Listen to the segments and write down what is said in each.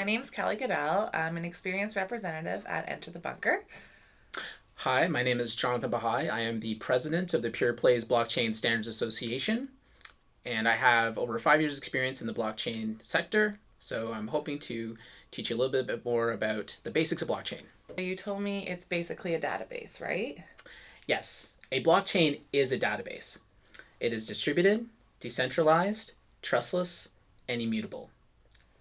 name's Kelly Goodell. I'm an experienced representative at Enter the Bunker. Hi, my name is Jonathan Baha'i. I am the president of the Peerplays Blockchain Standards Association, and I have over 5 years experience in the blockchain sector, so I'm hoping to teach you a little bit more about the basics of blockchain. You told me it's basically a database, right? Yes, a blockchain is a database. It is distributed, decentralized, trustless, and immutable.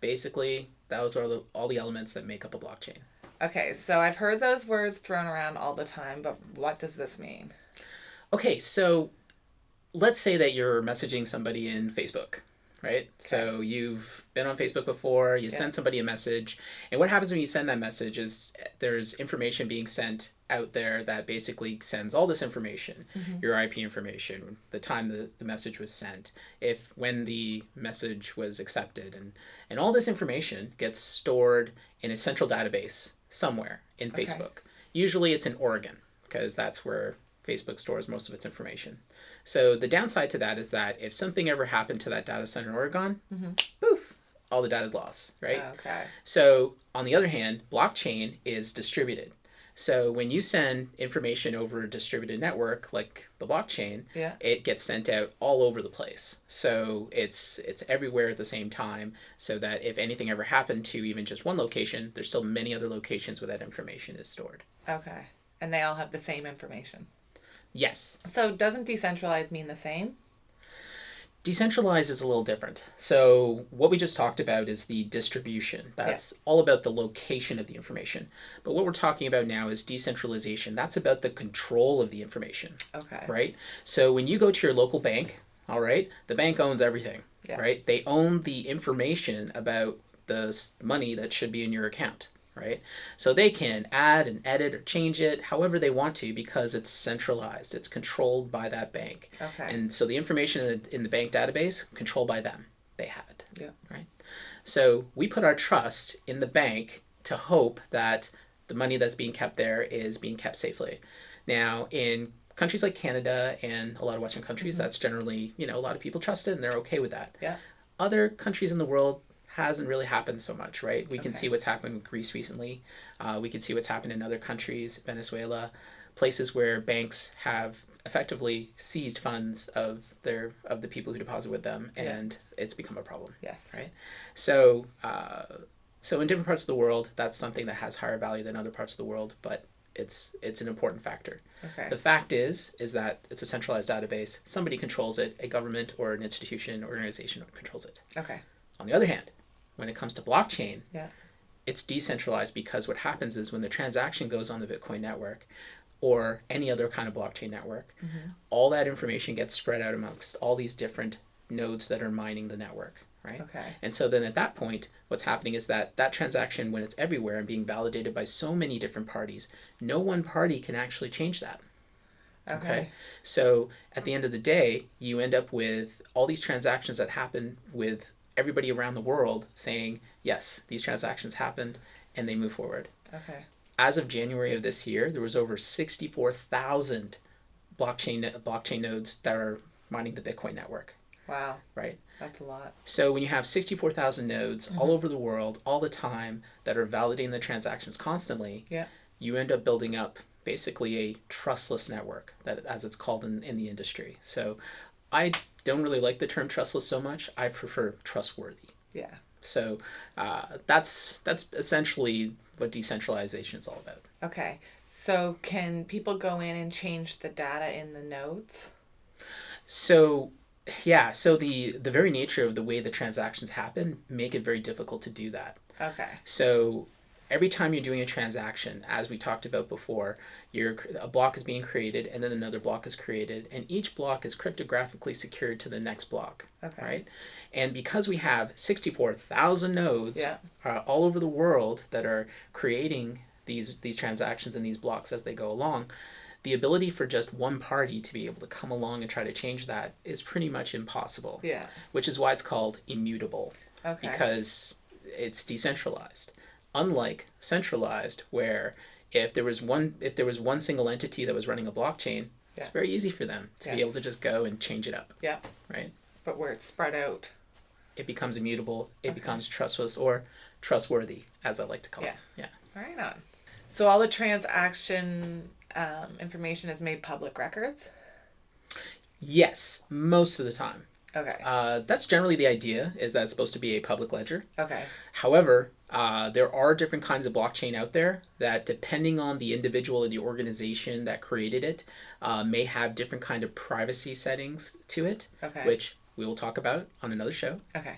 Basically, those are all the elements that make up a blockchain. Okay, so I've heard those words thrown around all the time, but what does this mean? Okay, so let's say that you're messaging somebody in Facebook, right? Okay. So you've been on Facebook before, you send somebody a message, and what happens when you send that message is there's information being sent out there that basically sends all this information, your IP information, the time the message was sent, when the message was accepted, and all this information gets stored in a central database somewhere in Facebook. Usually it's in Oregon, because that's where Facebook stores most of its information. So the downside to that is that if something ever happened to that data center in Oregon, poof, all the data is lost, right? Okay. So on the other hand, blockchain is distributed. So when you send information over a distributed network like the blockchain, it gets sent out all over the place. So it's everywhere at the same time, so that if anything ever happened to even just one location, there's still many other locations where that information is stored. Okay. And they all have the same information. Yes. So doesn't decentralized mean the same? Decentralized is a little different. So what we just talked about is the distribution. That's all about the location of the information. But what we're talking about now is decentralization. That's about the control of the information. Okay. Right? So when you go to your local bank, all right, the bank owns everything, right? They own the information about the money that should be in your account. Right? So they can add and edit or change it however they want to because it's centralized. It's controlled by that bank. Okay. And so the information in the bank database, controlled by them. They have it. Yeah. Right? So we put our trust in the bank to hope that the money that's being kept there is being kept safely. Now, in countries like Canada and a lot of Western countries, that's generally, a lot of people trust it and they're okay with that. Yeah. Other countries in the world, hasn't really happened so much, right? We can see what's happened with Greece recently. We can see what's happened in other countries, Venezuela, places where banks have effectively seized funds of the people who deposit with them, and it's become a problem. Yes. Right. So in different parts of the world, that's something that has higher value than other parts of the world, but it's an important factor. Okay. The fact is that it's a centralized database. Somebody controls it. A government or an institution or organization controls it. Okay. On the other hand, when it comes to blockchain, it's decentralized because what happens is when the transaction goes on the Bitcoin network or any other kind of blockchain network, all that information gets spread out amongst all these different nodes that are mining the network, right? Okay. And so then at that point, what's happening is that transaction, when it's everywhere and being validated by so many different parties, no one party can actually change that. Okay. So at the end of the day, you end up with all these transactions that happen with everybody around the world saying, yes, these transactions happened, and they move forward. Okay. As of January of this year, there was over 64,000 blockchain nodes that are mining the Bitcoin network. Wow. Right? That's a lot. So when you have 64,000 nodes all over the world, all the time, that are validating the transactions constantly, you end up building up basically a trustless network, that, as it's called in the industry. So I don't really like the term trustless so much. I prefer trustworthy. Yeah. So that's essentially what decentralization is all about. Okay. So can people go in and change the data in the nodes? So the very nature of the way the transactions happen make it very difficult to do that. Okay. So every time you're doing a transaction, as we talked about before, a block is being created and then another block is created, and each block is cryptographically secured to the next block. Okay. Right? And because we have 64,000 nodes all over the world that are creating these transactions and these blocks as they go along, the ability for just one party to be able to come along and try to change that is pretty much impossible. Yeah. Which is why it's called immutable. Okay. Because it's decentralized. Unlike centralized, where if there was one single entity that was running a blockchain, it's very easy for them to be able to just go and change it up. Yeah. Right? But where it's spread out, it becomes immutable, it becomes trustless, or trustworthy, as I like to call it. Yeah. Right on. So all the transaction information is made public records? Yes, most of the time. Okay. That's generally the idea, is that it's supposed to be a public ledger. Okay. However, there are different kinds of blockchain out there that, depending on the individual or the organization that created it, may have different kind of privacy settings to it, Okay. which we will talk about on another show. Okay.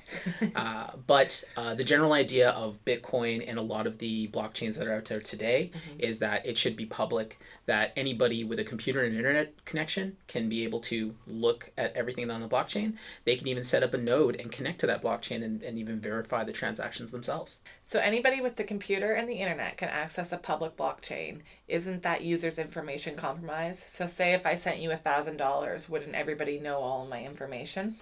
But the general idea of Bitcoin and a lot of the blockchains that are out there today is that it should be public, that anybody with a computer and internet connection can be able to look at everything on the blockchain. They can even set up a node and connect to that blockchain and even verify the transactions themselves. So anybody with the computer and the internet can access a public blockchain. Isn't that user's information compromised? So say if I sent you $1,000, wouldn't everybody know all of my information?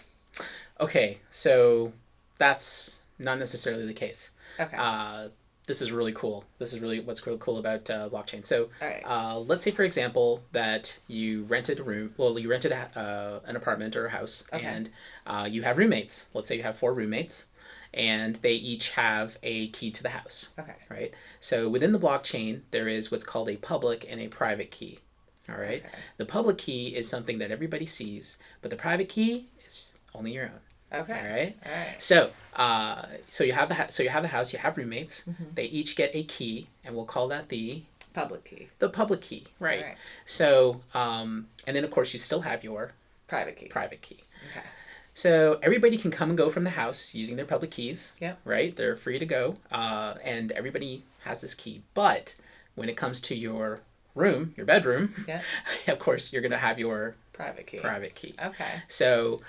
Okay, so that's not necessarily the case. Okay. This is really cool. This is really what's really cool about blockchain. So All right. let's say, for example, that you rented a room. Well, you rented an apartment or a house, Okay. and you have roommates. Let's say you have 4 roommates, and they each have a key to the house. Okay. Right? So within the blockchain, there is what's called a public and a private key. All right? Okay. The public key is something that everybody sees, but the private key is only your own. Okay. All right? All right. So, so you have the house. You have roommates. Mm-hmm. They each get a key, and we'll call that the Public key. public key, right? Right. So, and then of course you still have your Private key. private key. Okay. So everybody can come and go from the house using their public keys. Yep. Right? They're free to go, and everybody has this key. But when it comes to your room, your bedroom, Yeah. of course you're gonna have your Private key. private key. Okay. So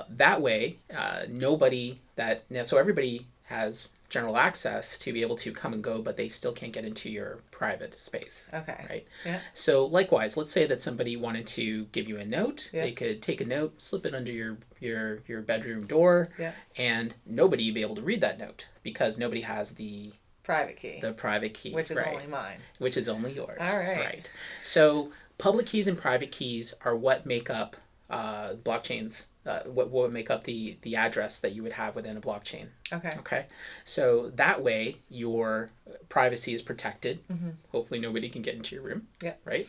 that way, so everybody has general access to be able to come and go, but they still can't get into your private space. Okay. Right? Yeah. So likewise, let's say that somebody wanted to give you a note. Yeah. They could take a note, slip it under your bedroom door, Yeah. and nobody would be able to read that note because nobody has the Private key. private key. Which is right? only mine. Which is only yours. All right. Right. So public keys and private keys are what make up blockchains. What make up the address that you would have within a blockchain. Okay. Okay. So that way your privacy is protected. Mm-hmm. Hopefully nobody can get into your room. Yeah. Right.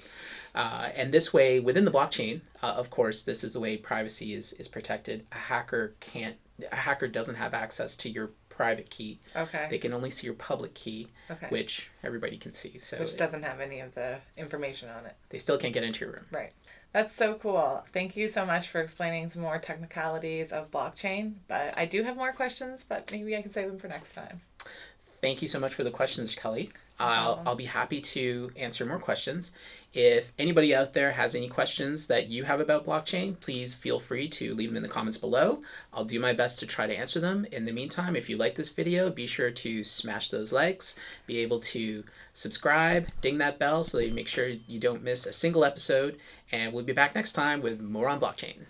And this way within the blockchain, of course, this is the way privacy is protected. A hacker doesn't have access to your private key. Okay. They can only see your public key, Okay. which everybody can see. So Which doesn't have any of the information on it. they still can't get into your room. Right. That's so cool. Thank you so much for explaining some more technicalities of blockchain. But I do have more questions, but maybe I can save them for next time. Thank you so much for the questions, Kelly. problem. I'll be happy to answer more questions. If anybody out there has any questions that you have about blockchain, please feel free to leave them in the comments below. I'll do my best to try to answer them. In the meantime, if you like this video, be sure to smash those likes, be able to subscribe, ding that bell so that you make sure you don't miss a single episode, and we'll be back next time with more on blockchain.